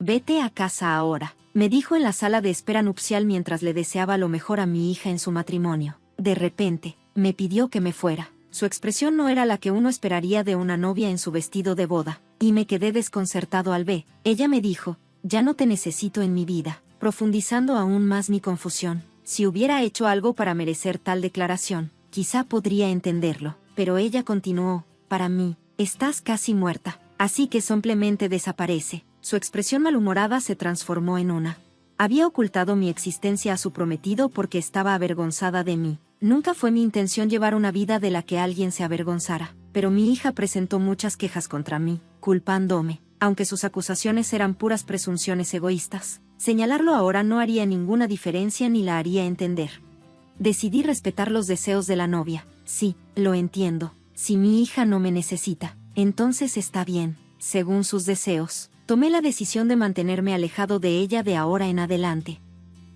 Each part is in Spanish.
Vete a casa ahora, me dijo en la sala de espera nupcial mientras le deseaba lo mejor a mi hija en su matrimonio. De repente, me pidió que me fuera. Su expresión no era la que uno esperaría de una novia en su vestido de boda, y me quedé desconcertado al ver. Ella me dijo, ya no te necesito en mi vida, profundizando aún más mi confusión. Si hubiera hecho algo para merecer tal declaración, quizá podría entenderlo, pero ella continuó, para mí, estás casi muerta, así que simplemente desaparece. Su expresión malhumorada se transformó en una. Había ocultado mi existencia a su prometido porque estaba avergonzada de mí. Nunca fue mi intención llevar una vida de la que alguien se avergonzara, pero mi hija presentó muchas quejas contra mí, culpándome, aunque sus acusaciones eran puras presunciones egoístas. Señalarlo ahora no haría ninguna diferencia ni la haría entender. Decidí respetar los deseos de la novia. Sí, lo entiendo. Si mi hija no me necesita, entonces está bien, según sus deseos. Tomé la decisión de mantenerme alejado de ella de ahora en adelante.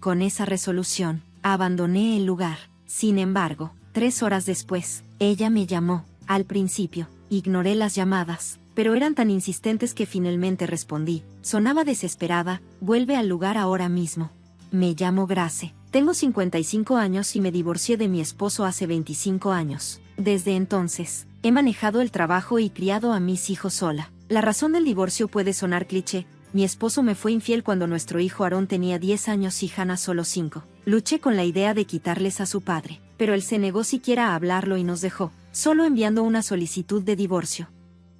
Con esa resolución, abandoné el lugar. Sin embargo, 3 horas después, ella me llamó. Al principio, ignoré las llamadas, pero eran tan insistentes que finalmente respondí. Sonaba desesperada, vuelve al lugar ahora mismo. Me llamo Grace. Tengo 55 años y me divorcié de mi esposo hace 25 años. Desde entonces, he manejado el trabajo y criado a mis hijos sola. La razón del divorcio puede sonar cliché. Mi esposo me fue infiel cuando nuestro hijo Aarón tenía 10 años y Hannah solo 5. Luché con la idea de quitarles a su padre, pero él se negó siquiera a hablarlo y nos dejó, solo enviando una solicitud de divorcio.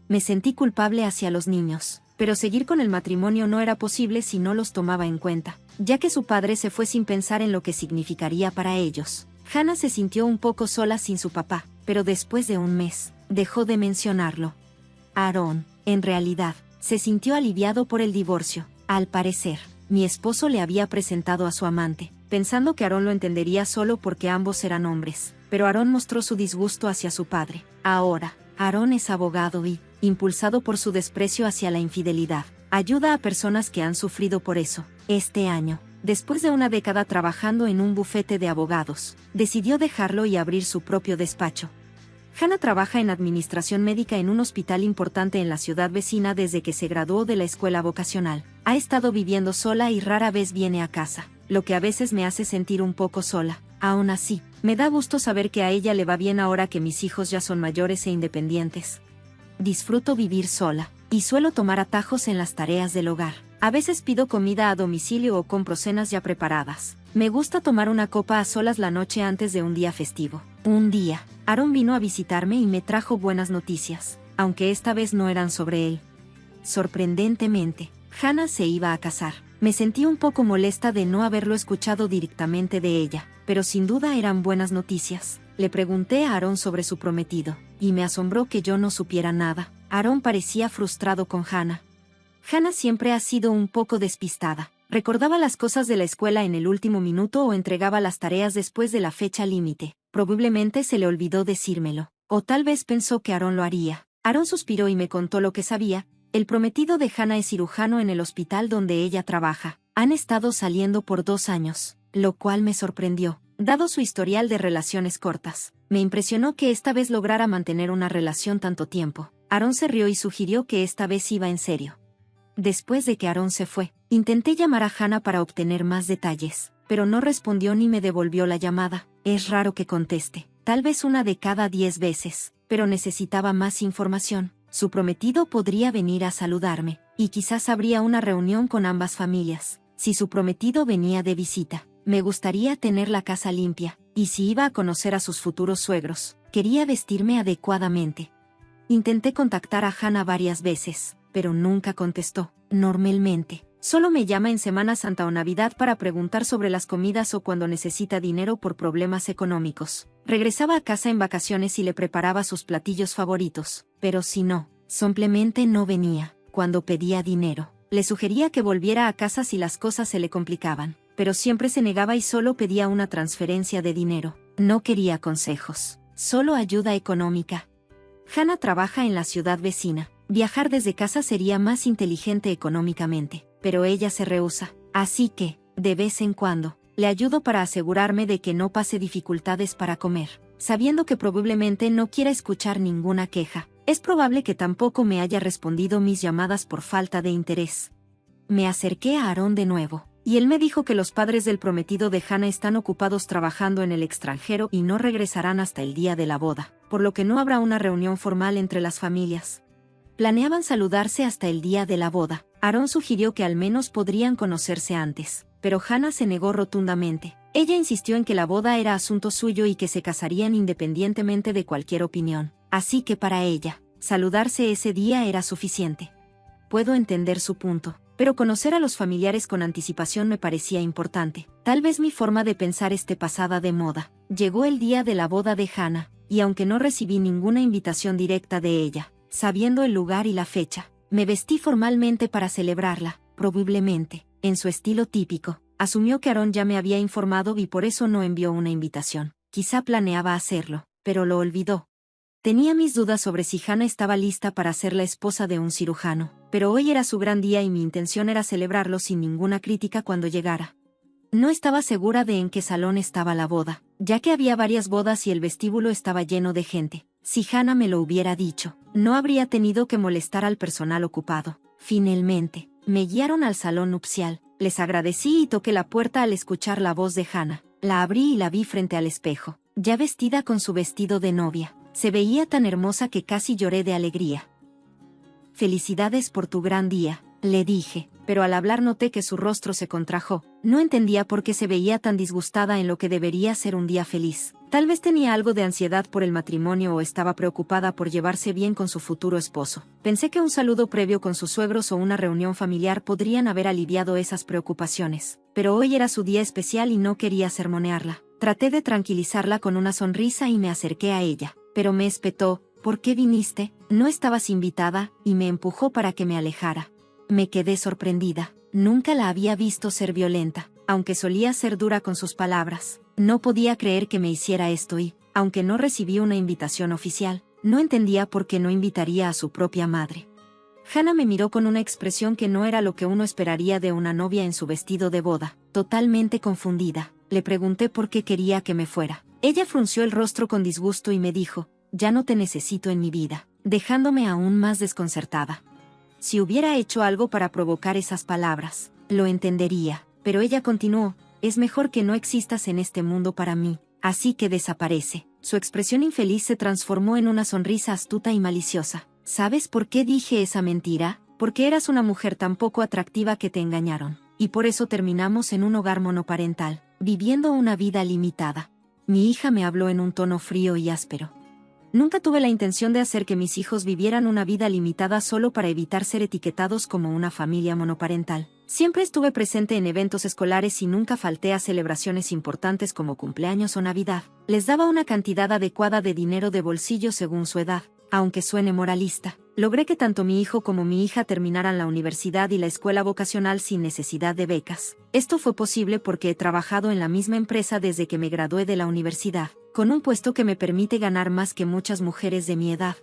Me sentí culpable hacia los niños, pero seguir con el matrimonio no era posible si no los tomaba en cuenta, ya que su padre se fue sin pensar en lo que significaría para ellos. Hannah se sintió un poco sola sin su papá, pero después de un mes, dejó de mencionarlo. Aarón, en realidad, se sintió aliviado por el divorcio. Al parecer, mi esposo le había presentado a su amante, pensando que Aarón lo entendería solo porque ambos eran hombres, pero Aarón mostró su disgusto hacia su padre. Ahora, Aarón es abogado y, impulsado por su desprecio hacia la infidelidad, ayuda a personas que han sufrido por eso. Este año, después de una década trabajando en un bufete de abogados, decidió dejarlo y abrir su propio despacho. Hannah trabaja en administración médica en un hospital importante en la ciudad vecina desde que se graduó de la escuela vocacional. Ha estado viviendo sola y rara vez viene a casa, lo que a veces me hace sentir un poco sola. Aún así, me da gusto saber que a ella le va bien ahora que mis hijos ya son mayores e independientes. Disfruto vivir sola, y suelo tomar atajos en las tareas del hogar. A veces pido comida a domicilio o compro cenas ya preparadas. Me gusta tomar una copa a solas la noche antes de un día festivo. Un día, Aarón vino a visitarme y me trajo buenas noticias, aunque esta vez no eran sobre él. Sorprendentemente, Hannah se iba a casar. Me sentí un poco molesta de no haberlo escuchado directamente de ella, pero sin duda eran buenas noticias. Le pregunté a Aarón sobre su prometido, y me asombró que yo no supiera nada. Aarón parecía frustrado con Hannah. Hannah siempre ha sido un poco despistada. Recordaba las cosas de la escuela en el último minuto o entregaba las tareas después de la fecha límite. Probablemente se le olvidó decírmelo, o tal vez pensó que Aarón lo haría. Aarón suspiró y me contó lo que sabía. El prometido de Hannah es cirujano en el hospital donde ella trabaja. Han estado saliendo por 2 años, lo cual me sorprendió, dado su historial de relaciones cortas. Me impresionó que esta vez lograra mantener una relación tanto tiempo. Aarón se rió y sugirió que esta vez iba en serio. Después de que Aarón se fue, intenté llamar a Hannah para obtener más detalles, pero no respondió ni me devolvió la llamada. Es raro que conteste, tal vez una de cada 10 veces, pero necesitaba más información. Su prometido podría venir a saludarme, y quizás habría una reunión con ambas familias. Si su prometido venía de visita, me gustaría tener la casa limpia, y si iba a conocer a sus futuros suegros, quería vestirme adecuadamente. Intenté contactar a Hannah varias veces, pero nunca contestó. Normalmente, solo me llama en Semana Santa o Navidad para preguntar sobre las comidas o cuando necesita dinero por problemas económicos. Regresaba a casa en vacaciones y le preparaba sus platillos favoritos, pero si no, simplemente no venía. Cuando pedía dinero, le sugería que volviera a casa si las cosas se le complicaban, pero siempre se negaba y solo pedía una transferencia de dinero. No quería consejos, solo ayuda económica. Hannah trabaja en la ciudad vecina. Viajar desde casa sería más inteligente económicamente, pero ella se rehúsa. Así que, de vez en cuando, le ayudo para asegurarme de que no pase dificultades para comer, sabiendo que probablemente no quiera escuchar ninguna queja. Es probable que tampoco me haya respondido mis llamadas por falta de interés. Me acerqué a Aarón de nuevo, y él me dijo que los padres del prometido de Hannah están ocupados trabajando en el extranjero y no regresarán hasta el día de la boda, por lo que no habrá una reunión formal entre las familias. Planeaban saludarse hasta el día de la boda. Aarón sugirió que al menos podrían conocerse antes, pero Hannah se negó rotundamente. Ella insistió en que la boda era asunto suyo y que se casarían independientemente de cualquier opinión, así que para ella, saludarse ese día era suficiente. Puedo entender su punto, pero conocer a los familiares con anticipación me parecía importante. Tal vez mi forma de pensar esté pasada de moda. Llegó el día de la boda de Hannah, y aunque no recibí ninguna invitación directa de ella, sabiendo el lugar y la fecha, me vestí formalmente para celebrarla. Probablemente, en su estilo típico, asumió que Aarón ya me había informado y por eso no envió una invitación. Quizá planeaba hacerlo, pero lo olvidó. Tenía mis dudas sobre si Hannah estaba lista para ser la esposa de un cirujano, pero hoy era su gran día y mi intención era celebrarlo sin ninguna crítica cuando llegara. No estaba segura de en qué salón estaba la boda, ya que había varias bodas y el vestíbulo estaba lleno de gente. Si Hannah me lo hubiera dicho, no habría tenido que molestar al personal ocupado. Finalmente, me guiaron al salón nupcial. Les agradecí y toqué la puerta al escuchar la voz de Hannah. La abrí y la vi frente al espejo, ya vestida con su vestido de novia. Se veía tan hermosa que casi lloré de alegría. «Felicidades por tu gran día», le dije, pero al hablar noté que su rostro se contrajo. No entendía por qué se veía tan disgustada en lo que debería ser un día feliz. Tal vez tenía algo de ansiedad por el matrimonio o estaba preocupada por llevarse bien con su futuro esposo. Pensé que un saludo previo con sus suegros o una reunión familiar podrían haber aliviado esas preocupaciones. Pero hoy era su día especial y no quería sermonearla. Traté de tranquilizarla con una sonrisa y me acerqué a ella, pero me espetó. «¿Por qué viniste? No estabas invitada», y me empujó para que me alejara. Me quedé sorprendida. Nunca la había visto ser violenta, aunque solía ser dura con sus palabras. No podía creer que me hiciera esto y, aunque no recibí una invitación oficial, no entendía por qué no invitaría a su propia madre. Hannah me miró con una expresión que no era lo que uno esperaría de una novia en su vestido de boda. Totalmente confundida, le pregunté por qué quería que me fuera. Ella frunció el rostro con disgusto y me dijo: «Ya no te necesito en mi vida», dejándome aún más desconcertada. Si hubiera hecho algo para provocar esas palabras, lo entendería, pero ella continuó: «Es mejor que no existas en este mundo para mí, así que desaparece». Su expresión infeliz se transformó en una sonrisa astuta y maliciosa. «¿Sabes por qué dije esa mentira? Porque eras una mujer tan poco atractiva que te engañaron, y por eso terminamos en un hogar monoparental, viviendo una vida limitada». Mi hija me habló en un tono frío y áspero. Nunca tuve la intención de hacer que mis hijos vivieran una vida limitada solo para evitar ser etiquetados como una familia monoparental. Siempre estuve presente en eventos escolares y nunca falté a celebraciones importantes como cumpleaños o Navidad. Les daba una cantidad adecuada de dinero de bolsillo según su edad. Aunque suene moralista, logré que tanto mi hijo como mi hija terminaran la universidad y la escuela vocacional sin necesidad de becas. Esto fue posible porque he trabajado en la misma empresa desde que me gradué de la universidad, con un puesto que me permite ganar más que muchas mujeres de mi edad.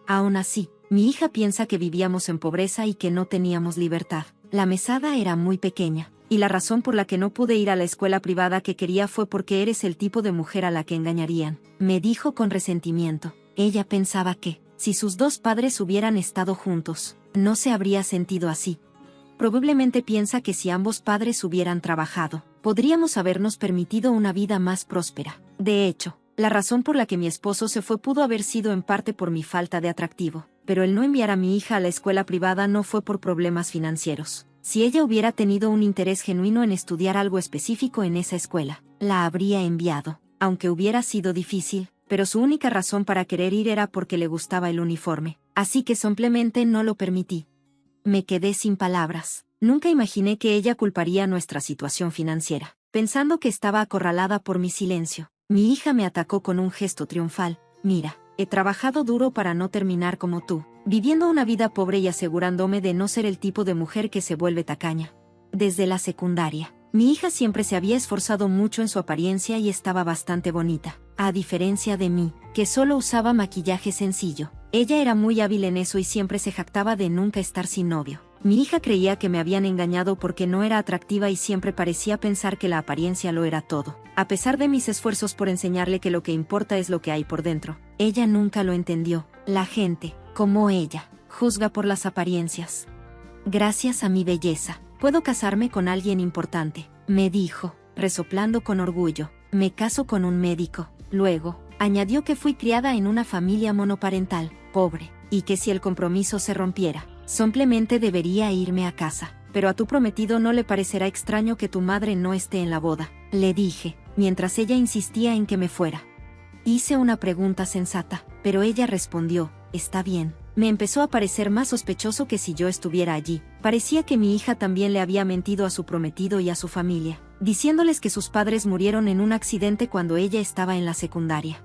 Aún así, mi hija piensa que vivíamos en pobreza y que no teníamos libertad. La mesada era muy pequeña, y la razón por la que no pude ir a la escuela privada que quería fue porque eres el tipo de mujer a la que engañarían, me dijo con resentimiento. Ella pensaba que, si sus dos padres hubieran estado juntos, no se habría sentido así. Probablemente piensa que si ambos padres hubieran trabajado, podríamos habernos permitido una vida más próspera. De hecho, la razón por la que mi esposo se fue pudo haber sido en parte por mi falta de atractivo, pero el no enviar a mi hija a la escuela privada no fue por problemas financieros. Si ella hubiera tenido un interés genuino en estudiar algo específico en esa escuela, la habría enviado, aunque hubiera sido difícil, pero su única razón para querer ir era porque le gustaba el uniforme, así que simplemente no lo permití. Me quedé sin palabras. Nunca imaginé que ella culparía nuestra situación financiera, pensando que estaba acorralada por mi silencio. Mi hija me atacó con un gesto triunfal. «Mira, he trabajado duro para no terminar como tú, viviendo una vida pobre y asegurándome de no ser el tipo de mujer que se vuelve tacaña. Desde la secundaria, mi hija siempre se había esforzado mucho en su apariencia y estaba bastante bonita, a diferencia de mí, que solo usaba maquillaje sencillo. Ella era muy hábil en eso y siempre se jactaba de nunca estar sin novio. Mi hija creía que me habían engañado porque no era atractiva y siempre parecía pensar que la apariencia lo era todo. A pesar de mis esfuerzos por enseñarle que lo que importa es lo que hay por dentro, ella nunca lo entendió. La gente, como ella, juzga por las apariencias. Gracias a mi belleza, Puedo casarme con alguien importante, me dijo, resoplando con orgullo. Me caso con un médico. Luego, añadió que fui criada en una familia monoparental, pobre, y que si el compromiso se rompiera, simplemente debería irme a casa. Pero a tu prometido no le parecerá extraño que tu madre no esté en la boda, le dije, mientras ella insistía en que me fuera. Hice una pregunta sensata, pero ella respondió, está bien. Me empezó a parecer más sospechoso que si yo estuviera allí. Parecía que mi hija también le había mentido a su prometido y a su familia, diciéndoles que sus padres murieron en un accidente cuando ella estaba en la secundaria.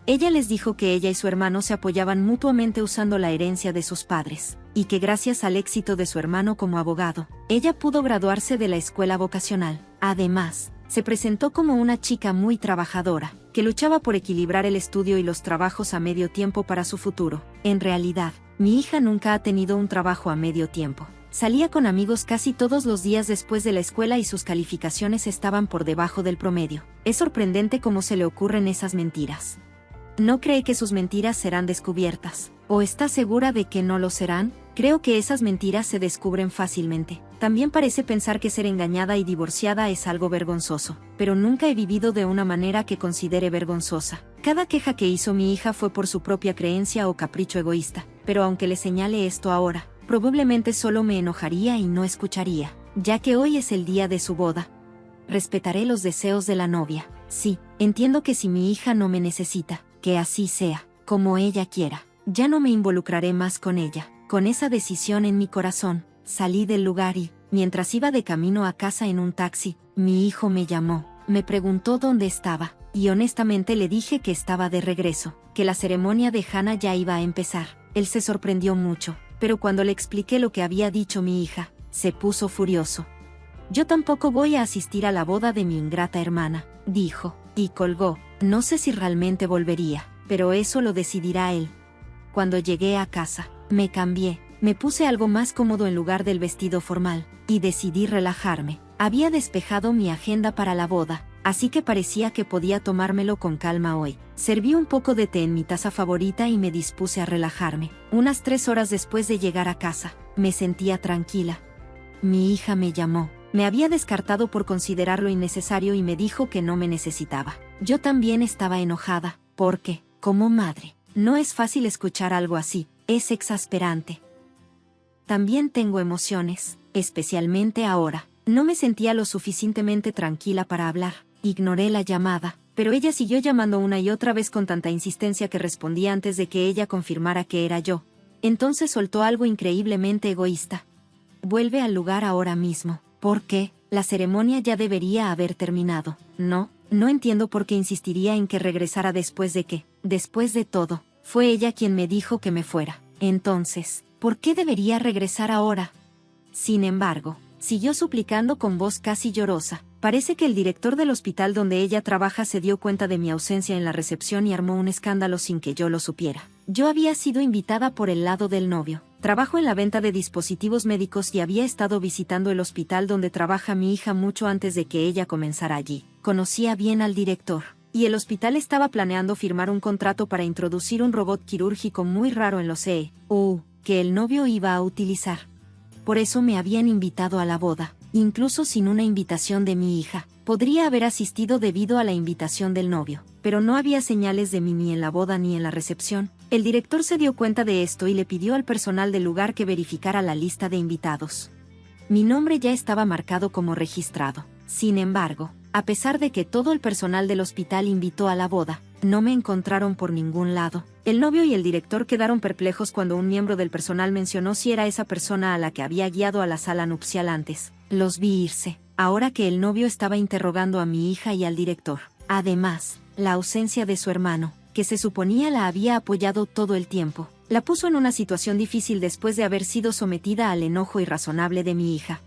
Ella les dijo que ella y su hermano se apoyaban mutuamente usando la herencia de sus padres, y que gracias al éxito de su hermano como abogado, ella pudo graduarse de la escuela vocacional. Además, se presentó como una chica muy trabajadora, que luchaba por equilibrar el estudio y los trabajos a medio tiempo para su futuro. En realidad, mi hija nunca ha tenido un trabajo a medio tiempo. Salía con amigos casi todos los días después de la escuela y sus calificaciones estaban por debajo del promedio. Es sorprendente cómo se le ocurren esas mentiras. ¿No cree que sus mentiras serán descubiertas? ¿O está segura de que no lo serán? Creo que esas mentiras se descubren fácilmente. También parece pensar que ser engañada y divorciada es algo vergonzoso, pero nunca he vivido de una manera que considere vergonzosa. Cada queja que hizo mi hija fue por su propia creencia o capricho egoísta, pero aunque le señale esto ahora, probablemente solo me enojaría y no escucharía, ya que hoy es el día de su boda. Respetaré los deseos de la novia. Sí, entiendo que si mi hija no me necesita, que así sea, como ella quiera. Ya no me involucraré más con ella. Con esa decisión en mi corazón, salí del lugar y, mientras iba de camino a casa en un taxi, mi hijo me llamó, me preguntó dónde estaba, y honestamente le dije que estaba de regreso, que la ceremonia de Hannah ya iba a empezar. Él se sorprendió mucho, pero cuando le expliqué lo que había dicho mi hija, se puso furioso. Yo tampoco voy a asistir a la boda de mi ingrata hermana, dijo, y colgó. No sé si realmente volvería, pero eso lo decidirá él. Cuando llegué a casa, me cambié, me puse algo más cómodo en lugar del vestido formal, y decidí relajarme. Había despejado mi agenda para la boda, así que parecía que podía tomármelo con calma hoy. Serví un poco de té en mi taza favorita y me dispuse a relajarme. Unas 3 horas después de llegar a casa, me sentía tranquila. Mi hija me llamó. Me había descartado por considerarlo innecesario y me dijo que no me necesitaba. Yo también estaba enojada, porque, como madre, no es fácil escuchar algo así, es exasperante. También tengo emociones, especialmente ahora. No me sentía lo suficientemente tranquila para hablar. Ignoré la llamada, pero ella siguió llamando una y otra vez con tanta insistencia que respondí antes de que ella confirmara que era yo. Entonces soltó algo increíblemente egoísta. Vuelve al lugar ahora mismo. ¿Por qué? La ceremonia ya debería haber terminado. No entiendo por qué insistiría en que regresara después de que, después de todo, fue ella quien me dijo que me fuera. Entonces, ¿por qué debería regresar ahora? Sin embargo, siguió suplicando con voz casi llorosa. Parece que el director del hospital donde ella trabaja se dio cuenta de mi ausencia en la recepción y armó un escándalo sin que yo lo supiera. Yo había sido invitada por el lado del novio. Trabajo en la venta de dispositivos médicos y había estado visitando el hospital donde trabaja mi hija mucho antes de que ella comenzara allí. Conocía bien al director, y el hospital estaba planeando firmar un contrato para introducir un robot quirúrgico muy raro en los EU, que el novio iba a utilizar. Por eso me habían invitado a la boda, incluso sin una invitación de mi hija. Podría haber asistido debido a la invitación del novio, pero no había señales de mí ni en la boda ni en la recepción. El director se dio cuenta de esto y le pidió al personal del lugar que verificara la lista de invitados. Mi nombre ya estaba marcado como registrado. Sin embargo, a pesar de que todo el personal del hospital invitó a la boda, no me encontraron por ningún lado. El novio y el director quedaron perplejos cuando un miembro del personal mencionó si era esa persona a la que había guiado a la sala nupcial antes. Los vi irse, ahora que el novio estaba interrogando a mi hija y al director. Además, la ausencia de su hermano, que se suponía la había apoyado todo el tiempo, la puso en una situación difícil después de haber sido sometida al enojo irrazonable de mi hija.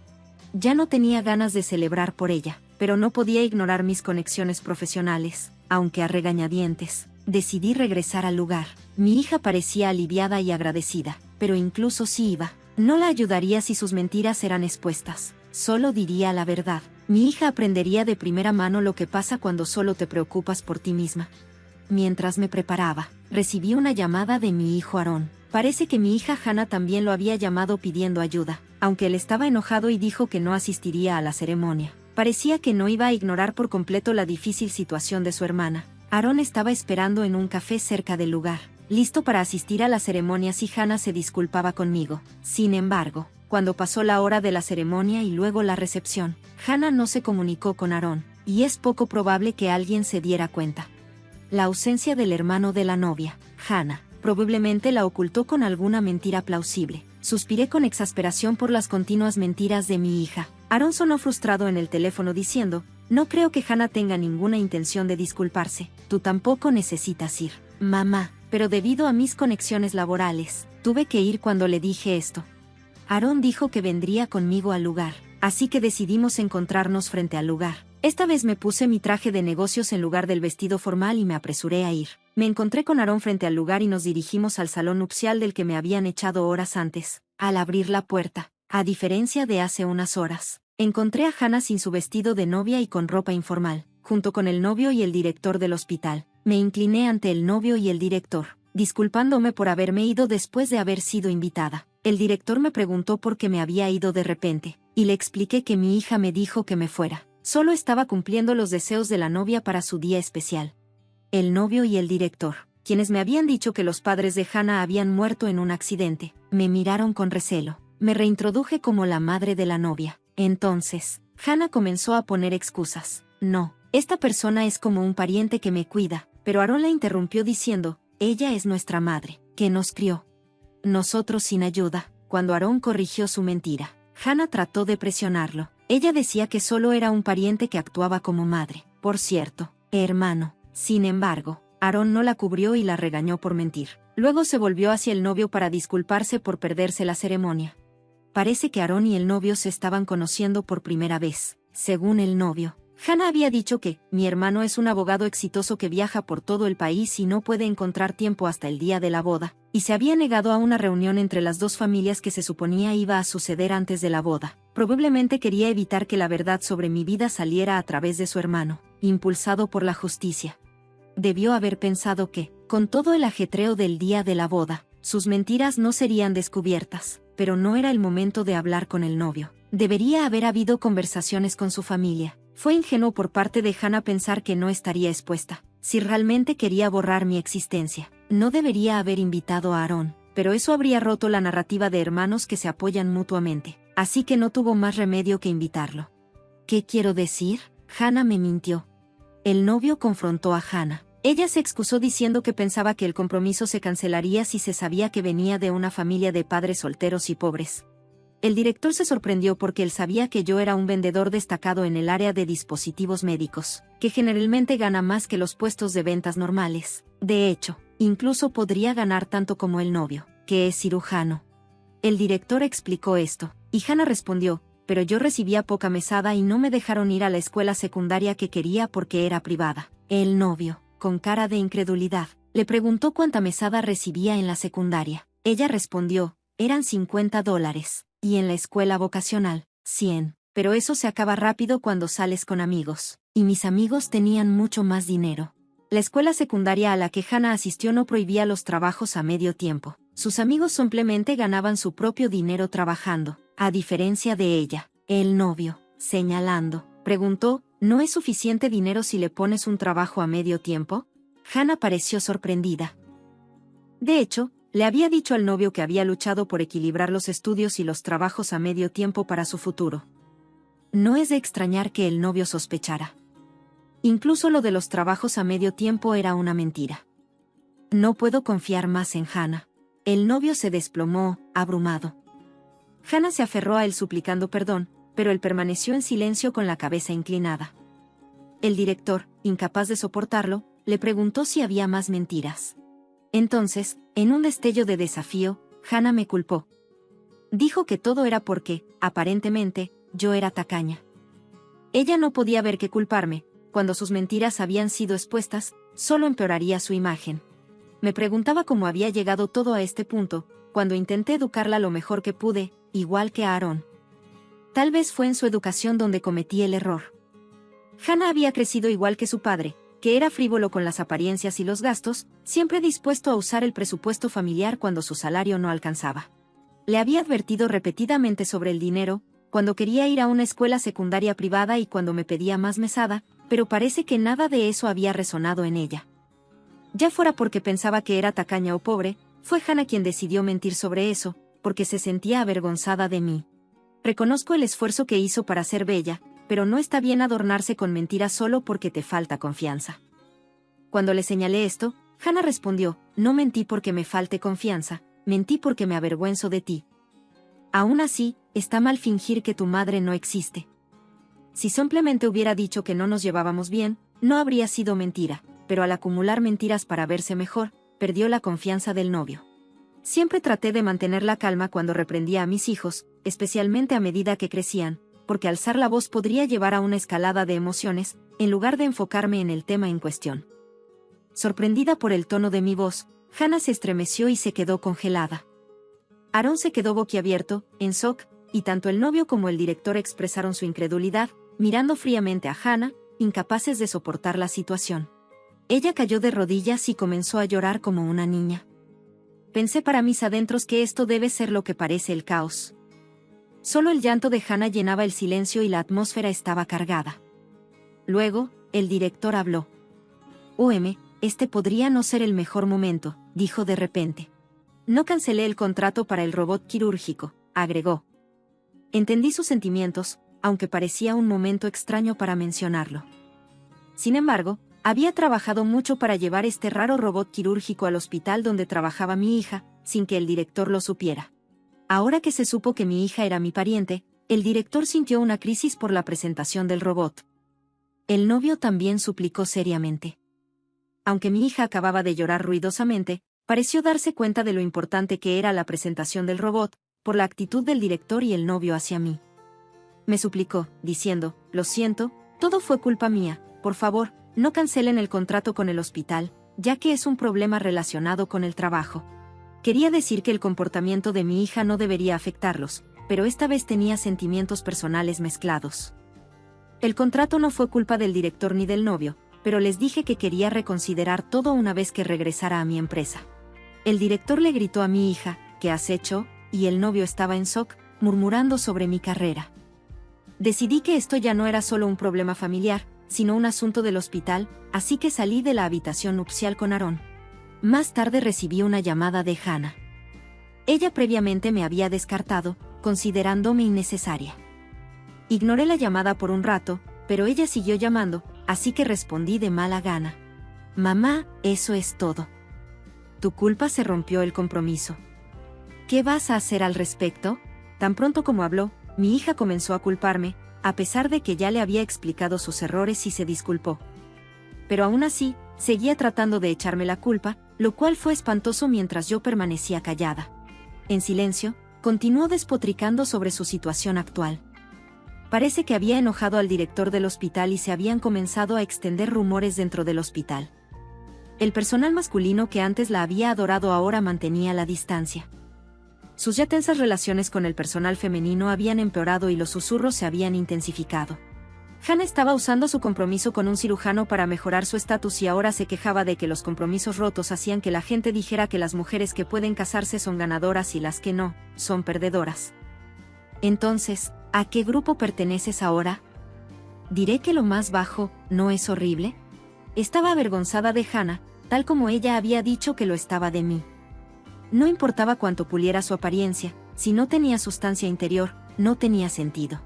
Ya no tenía ganas de celebrar por ella, pero no podía ignorar mis conexiones profesionales, aunque a regañadientes. Decidí regresar al lugar. Mi hija parecía aliviada y agradecida, pero incluso si iba, no la ayudaría si sus mentiras eran expuestas. Solo diría la verdad. Mi hija aprendería de primera mano lo que pasa cuando solo te preocupas por ti misma. Mientras me preparaba, recibí una llamada de mi hijo Aarón. Parece que mi hija Hannah también lo había llamado pidiendo ayuda. aunque él estaba enojado y dijo que no asistiría a la ceremonia. Parecía que no iba a ignorar por completo la difícil situación de su hermana. Aaron estaba esperando en un café cerca del lugar, listo para asistir a la ceremonia si Hannah se disculpaba conmigo. Sin embargo, cuando pasó la hora de la ceremonia y luego la recepción, Hannah no se comunicó con Aaron, y es poco probable que alguien se diera cuenta. La ausencia del hermano de la novia, Hannah, probablemente la ocultó con alguna mentira plausible. Suspiré con exasperación por las continuas mentiras de mi hija. Aaron sonó frustrado en el teléfono diciendo: no creo que Hannah tenga ninguna intención de disculparse. Tú tampoco necesitas ir, mamá, pero debido a mis conexiones laborales, tuve que ir cuando le dije esto. Aaron dijo que vendría conmigo al lugar, así que decidimos encontrarnos frente al lugar. Esta vez me puse mi traje de negocios en lugar del vestido formal y me apresuré a ir. Me encontré con Aaron frente al lugar y nos dirigimos al salón nupcial del que me habían echado horas antes. Al abrir la puerta, a diferencia de hace unas horas, encontré a Hannah sin su vestido de novia y con ropa informal, junto con el novio y el director del hospital. Me incliné ante el novio y el director, disculpándome por haberme ido después de haber sido invitada. El director me preguntó por qué me había ido de repente, y le expliqué que mi hija me dijo que me fuera. Solo estaba cumpliendo los deseos de la novia para su día especial. El novio y el director, quienes me habían dicho que los padres de Hannah habían muerto en un accidente, me miraron con recelo. Me reintroduje como la madre de la novia. Entonces, Hannah comenzó a poner excusas. No, esta persona es como un pariente que me cuida, pero Aaron la interrumpió diciendo: ella es nuestra madre, que nos crió. Nosotros sin ayuda. Cuando Aaron corrigió su mentira, Hannah trató de presionarlo. Ella decía que solo era un pariente que actuaba como madre. Por cierto, hermano. Sin embargo, Aaron no la cubrió y la regañó por mentir. Luego se volvió hacia el novio para disculparse por perderse la ceremonia. Parece que Aaron y el novio se estaban conociendo por primera vez. Según el novio, Hannah había dicho que: mi hermano es un abogado exitoso que viaja por todo el país y no puede encontrar tiempo hasta el día de la boda, y se había negado a una reunión entre las dos familias que se suponía iba a suceder antes de la boda. Probablemente quería evitar que la verdad sobre mi vida saliera a través de su hermano, impulsado por la justicia. Debió haber pensado que, con todo el ajetreo del día de la boda, sus mentiras no serían descubiertas, pero no era el momento de hablar con el novio. Debería haber habido conversaciones con su familia. Fue ingenuo por parte de Hannah pensar que no estaría expuesta. Si realmente quería borrar mi existencia, no debería haber invitado a Aaron, pero eso habría roto la narrativa de hermanos que se apoyan mutuamente, así que no tuvo más remedio que invitarlo. ¿Qué quiero decir? Hannah me mintió. El novio confrontó a Hannah. Ella se excusó diciendo que pensaba que el compromiso se cancelaría si se sabía que venía de una familia de padres solteros y pobres. El director se sorprendió porque él sabía que yo era un vendedor destacado en el área de dispositivos médicos, que generalmente gana más que los puestos de ventas normales. De hecho, incluso podría ganar tanto como el novio, que es cirujano. El director explicó esto, y Hannah respondió: pero yo recibía poca mesada y no me dejaron ir a la escuela secundaria que quería porque era privada. El novio, con cara de incredulidad, le preguntó cuánta mesada recibía en la secundaria. Ella respondió: eran $50. Y en la escuela vocacional, 100. Pero eso se acaba rápido cuando sales con amigos. Y mis amigos tenían mucho más dinero. La escuela secundaria a la que Hannah asistió no prohibía los trabajos a medio tiempo. Sus amigos simplemente ganaban su propio dinero trabajando, a diferencia de ella. El novio, señalando, preguntó: ¿no es suficiente dinero si le pones un trabajo a medio tiempo? Hannah pareció sorprendida. De hecho, le había dicho al novio que había luchado por equilibrar los estudios y los trabajos a medio tiempo para su futuro. No es de extrañar que el novio sospechara. Incluso lo de los trabajos a medio tiempo era una mentira. No puedo confiar más en Hannah. El novio se desplomó, abrumado. Hannah se aferró a él suplicando perdón, pero él permaneció en silencio con la cabeza inclinada. El director, incapaz de soportarlo, le preguntó si había más mentiras. Entonces, en un destello de desafío, Hannah me culpó. Dijo que todo era porque, aparentemente, yo era tacaña. Ella no podía ver que culparme, cuando sus mentiras habían sido expuestas, solo empeoraría su imagen. Me preguntaba cómo había llegado todo a este punto, cuando intenté educarla lo mejor que pude, igual que a Aaron. Tal vez fue en su educación donde cometí el error. Hannah había crecido igual que su padre, que era frívolo con las apariencias y los gastos, siempre dispuesto a usar el presupuesto familiar cuando su salario no alcanzaba. Le había advertido repetidamente sobre el dinero, cuando quería ir a una escuela secundaria privada y cuando me pedía más mesada, pero parece que nada de eso había resonado en ella. Ya fuera porque pensaba que era tacaña o pobre, fue Hannah quien decidió mentir sobre eso, porque se sentía avergonzada de mí. Reconozco el esfuerzo que hizo para ser bella, pero no está bien adornarse con mentiras solo porque te falta confianza. Cuando le señalé esto, Hannah respondió, no mentí porque me falte confianza, mentí porque me avergüenzo de ti. Aún así, está mal fingir que tu madre no existe. Si simplemente hubiera dicho que no nos llevábamos bien, no habría sido mentira, pero al acumular mentiras para verse mejor, perdió la confianza del novio. Siempre traté de mantener la calma cuando reprendía a mis hijos, especialmente a medida que crecían, porque alzar la voz podría llevar a una escalada de emociones, en lugar de enfocarme en el tema en cuestión. Sorprendida por el tono de mi voz, Hannah se estremeció y se quedó congelada. Aaron se quedó boquiabierto, en shock, y tanto el novio como el director expresaron su incredulidad, mirando fríamente a Hannah, incapaces de soportar la situación. Ella cayó de rodillas y comenzó a llorar como una niña. Pensé para mis adentros que esto debe ser lo que parece el caos. Solo el llanto de Hannah llenaba el silencio y la atmósfera estaba cargada. Luego, el director habló. Este podría no ser el mejor momento, dijo de repente. No cancelé el contrato para el robot quirúrgico, agregó. Entendí sus sentimientos, aunque parecía un momento extraño para mencionarlo. Sin embargo, había trabajado mucho para llevar este raro robot quirúrgico al hospital donde trabajaba mi hija, sin que el director lo supiera. Ahora que se supo que mi hija era mi pariente, el director sintió una crisis por la presentación del robot. El novio también suplicó seriamente. Aunque mi hija acababa de llorar ruidosamente, pareció darse cuenta de lo importante que era la presentación del robot, por la actitud del director y el novio hacia mí. Me suplicó, diciendo, lo siento, todo fue culpa mía, por favor, no cancelen el contrato con el hospital, ya que es un problema relacionado con el trabajo. Quería decir que el comportamiento de mi hija no debería afectarlos, pero esta vez tenía sentimientos personales mezclados. El contrato no fue culpa del director ni del novio, pero les dije que quería reconsiderar todo una vez que regresara a mi empresa. El director le gritó a mi hija, ¿qué has hecho?, y el novio estaba en shock, murmurando sobre mi carrera. Decidí que esto ya no era solo un problema familiar, sino un asunto del hospital, así que salí de la habitación nupcial con Aaron. Más tarde recibí una llamada de Hannah. Ella previamente me había descartado, considerándome innecesaria. Ignoré la llamada por un rato, pero ella siguió llamando, así que respondí de mala gana. Mamá, eso es todo. Tu culpa se rompió el compromiso. ¿Qué vas a hacer al respecto? Tan pronto como habló, mi hija comenzó a culparme, a pesar de que ya le había explicado sus errores y se disculpó. Pero aún así, seguía tratando de echarme la culpa, lo cual fue espantoso mientras yo permanecía callada. En silencio, continuó despotricando sobre su situación actual. Parece que había enojado al director del hospital y se habían comenzado a extender rumores dentro del hospital. El personal masculino que antes la había adorado ahora mantenía la distancia. Sus ya tensas relaciones con el personal femenino habían empeorado y los susurros se habían intensificado. Hannah estaba usando su compromiso con un cirujano para mejorar su estatus y ahora se quejaba de que los compromisos rotos hacían que la gente dijera que las mujeres que pueden casarse son ganadoras y las que no, son perdedoras. Entonces, ¿a qué grupo perteneces ahora? ¿Diré que lo más bajo no es horrible? Estaba avergonzada de Hannah, tal como ella había dicho que lo estaba de mí. No importaba cuánto puliera su apariencia, si no tenía sustancia interior, no tenía sentido.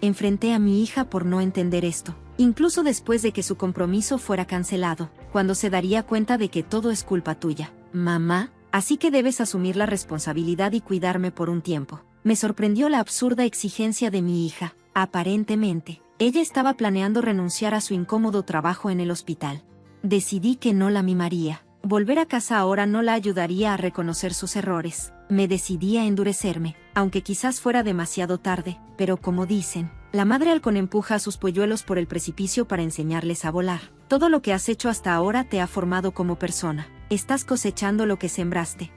Enfrenté a mi hija por no entender esto, incluso después de que su compromiso fuera cancelado, cuando se daría cuenta de que todo es culpa tuya, mamá, así que debes asumir la responsabilidad y cuidarme por un tiempo. Me sorprendió la absurda exigencia de mi hija. Aparentemente, ella estaba planeando renunciar a su incómodo trabajo en el hospital. Decidí que no la mimaría. Volver a casa ahora no la ayudaría a reconocer sus errores. Me decidí a endurecerme, aunque quizás fuera demasiado tarde, pero como dicen, la madre halcón empuja a sus polluelos por el precipicio para enseñarles a volar. Todo lo que has hecho hasta ahora te ha formado como persona. Estás cosechando lo que sembraste.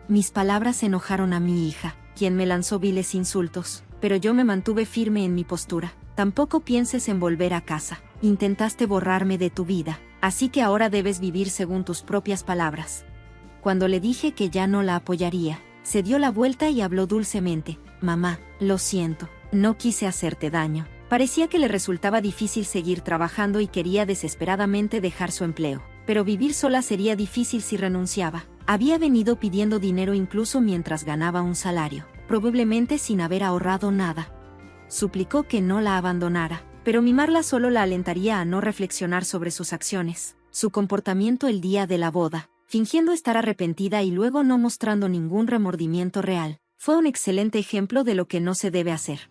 Mis palabras enojaron a mi hija, quien me lanzó viles insultos, pero yo me mantuve firme en mi postura. Tampoco pienses en volver a casa. Intentaste borrarme de tu vida, así que ahora debes vivir según tus propias palabras. Cuando le dije que ya no la apoyaría, Se dio la vuelta y habló dulcemente. Mamá, lo siento, no quise hacerte daño. Parecía que le resultaba difícil seguir trabajando y quería desesperadamente dejar su empleo. Pero vivir sola sería difícil si renunciaba. Había venido pidiendo dinero incluso mientras ganaba un salario, probablemente sin haber ahorrado nada. Suplicó que no la abandonara, pero mimarla solo la alentaría a no reflexionar sobre sus acciones, su comportamiento el día de la boda, fingiendo estar arrepentida y luego no mostrando ningún remordimiento real. Fue un excelente ejemplo de lo que no se debe hacer.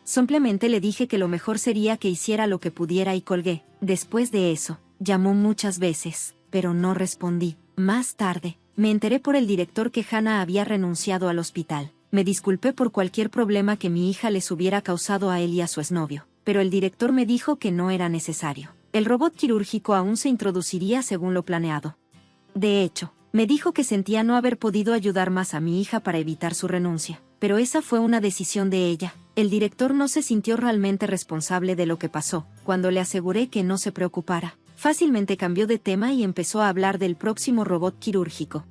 Simplemente le dije que lo mejor sería que hiciera lo que pudiera y colgué. Después de eso, llamó muchas veces, pero no respondí. Más tarde, me enteré por el director que Hannah había renunciado al hospital. Me disculpé por cualquier problema que mi hija les hubiera causado a él y a su exnovio, pero el director me dijo que no era necesario. El robot quirúrgico aún se introduciría según lo planeado. De hecho, me dijo que sentía no haber podido ayudar más a mi hija para evitar su renuncia, pero esa fue una decisión de ella. El director no se sintió realmente responsable de lo que pasó. Cuando le aseguré que no se preocupara, fácilmente cambió de tema y empezó a hablar del próximo robot quirúrgico.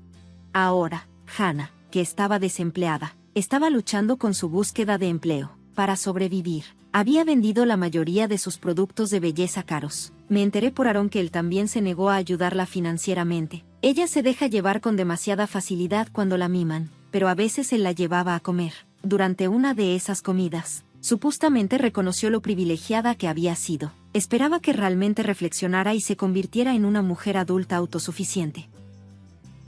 Ahora, Hannah, que estaba desempleada, estaba luchando con su búsqueda de empleo. Para sobrevivir, había vendido la mayoría de sus productos de belleza caros. Me enteré por Aaron que él también se negó a ayudarla financieramente. Ella se deja llevar con demasiada facilidad cuando la miman, pero a veces él la llevaba a comer. Durante una de esas comidas, supuestamente reconoció lo privilegiada que había sido. Esperaba que realmente reflexionara y se convirtiera en una mujer adulta autosuficiente.